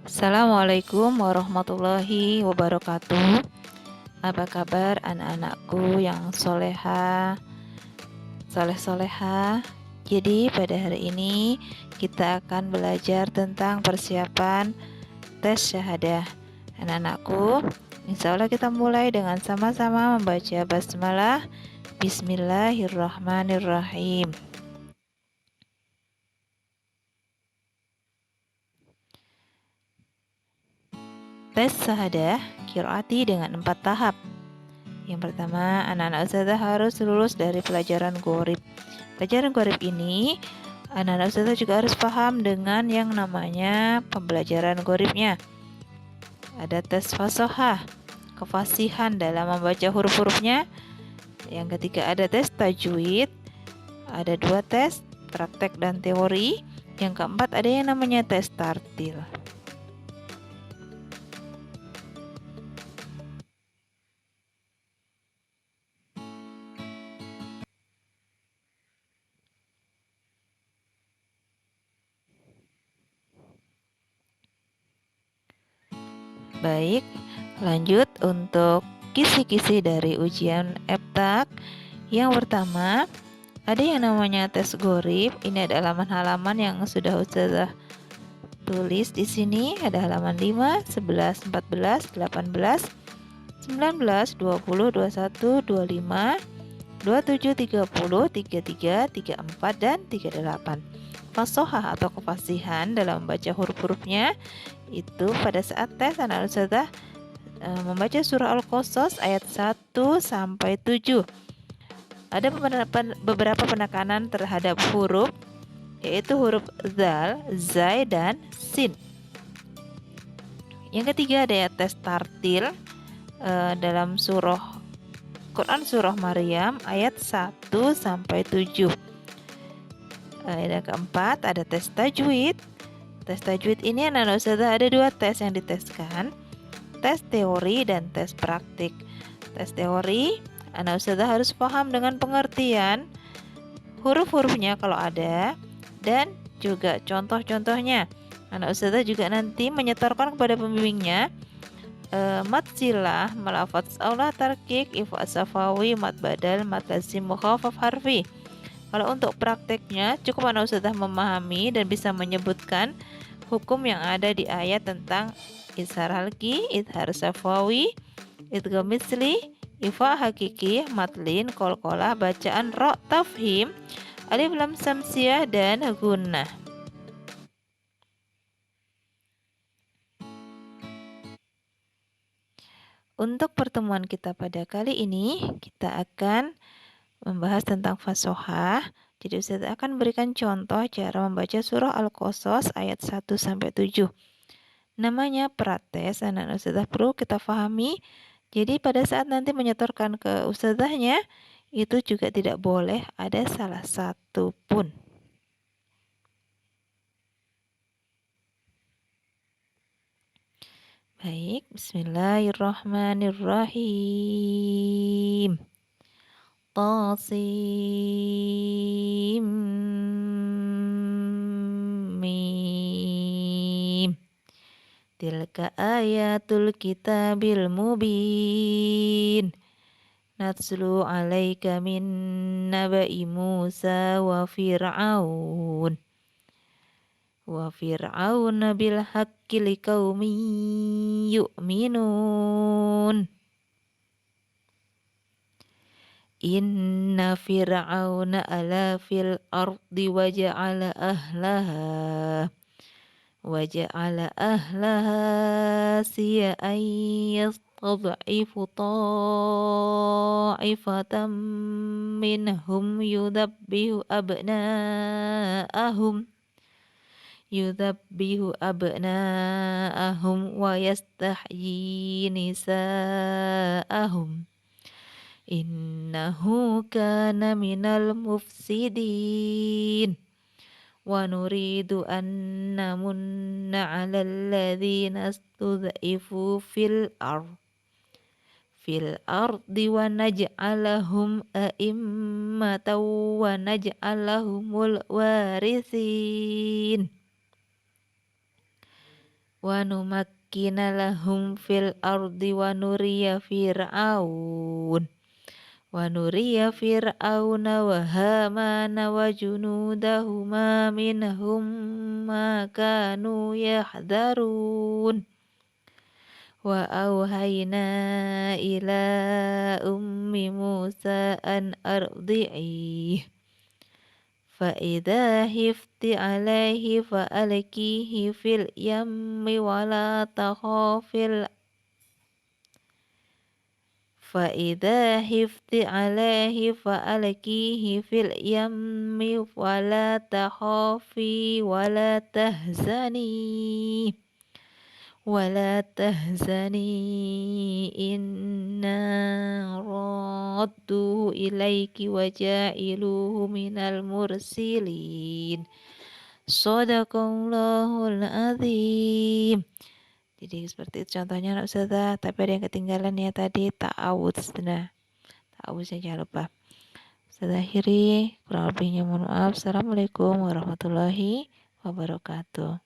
Assalamualaikum warahmatullahi wabarakatuh. Apa kabar anak-anakku yang soleh-soleha? Jadi pada hari ini kita akan belajar tentang persiapan tes syahadah. Anak-anakku, insya Allah kita mulai dengan sama-sama membaca basmalah. Bismillahirrahmanirrahim. Tes syahadah qiraati dengan 4 tahap. Yang pertama, anak-anak ustazah harus lulus dari pelajaran gharib. Pelajaran gharib ini, anak-anak ustazah juga harus paham dengan yang namanya pembelajaran gharibnya. Ada tes fasohah, kefasihan dalam membaca huruf-hurufnya. Yang ketiga ada tes tajwid. Ada 2 tes, praktek dan teori. Yang keempat ada yang namanya tes tartil. Baik, lanjut untuk kisi-kisi dari ujian EPTAK. Yang pertama, ada yang namanya tes gharib. Ini ada halaman-halaman yang sudah ustazah tulis di sini. Ada halaman 5, 11, 14, 18, 19, 20, 21, 25, 27, 30, 33, 34, dan 38. Fasohah atau kefasihan dalam membaca huruf-hurufnya itu pada saat tes anak ustazah membaca surah Al-Qasas ayat 1 sampai 7. Ada beberapa penekanan terhadap huruf, yaitu huruf zal, zai, dan sin. Yang ketiga ada tes tartil dalam Quran surah Maryam ayat 1 sampai 7. Yang keempat ada tes tajwid. Tes tajwid ini anak-anak ustazah ada 2 tes yang diteskan, tes teori dan tes praktik. Tes teori, anak ustazah harus paham dengan pengertian huruf-hurufnya kalau ada, dan juga contoh-contohnya. Anak ustazah juga nanti menyetorkan kepada pembimbingnya mat silah, malafaz aulah tarkik, ifa safawi, mat badal, mat lazim, mukhafaf harfi. Kalau untuk prakteknya cukup anak ustazah memahami dan bisa menyebutkan hukum yang ada di ayat tentang izhar halqi, izhar safawi, idgham misli, ifa hakiki, matlin, qalqalah, bacaan ro, tafhim, alif lam samsiyah, dan gunnah. Untuk pertemuan kita pada kali ini, kita akan membahas tentang fasohah. Jadi Ustaz akan berikan contoh cara membaca surah Al-Qasas ayat 1 sampai 7. Namanya prates, anak ustazah perlu kita pahami. Jadi pada saat nanti menyetorkan ke ustazahnya, itu juga tidak boleh ada salah satu pun. Baik, bismillahirrahmanirrahim. Tasim mim. Tilka ayatul kitabil mubin. Natslu alaika min naba'i Musa wa Fir'aun. Wa Fir'aun bil haqqi liqaumin yu'minun. Inna Fir'auna ala fil ardi wa ja'ala ahlaha siya'an yastad'ifu ta'ifatan minhum yudabbihu abna'ahum wa yastahyi nisa'ahum. Innahu kana minal mufsidin. Wa nuridu an namunna 'alal ladzina istud'ifu fil ardi wa naj'alahum a'immatan wa naj'alahumul warithin. wa numakkina lahum fil ardi wa nuriya fir'auna wa hamana wa junudahuma minhum ma kanu yahdharun wa auhayna ila ummi Musa an ardi'i فإذا خفت عليه فألقيه في اليم ولا تخافي فإذا خفت عليه فألقيه في اليم ولا تخافي ولا تهزني إنا رادوه إليك وجاعلوه من المرسلين Shadaqallahul azim. Jadi seperti itu contohnya anak ustazah. Tapi ada yang ketinggalan ya tadi ta'awudz. Nah, ta'awudznya jangan lupa. Ustazah akhiri, kurang lebihnya mohon maaf. Assalamualaikum warahmatullahi wabarakatuh.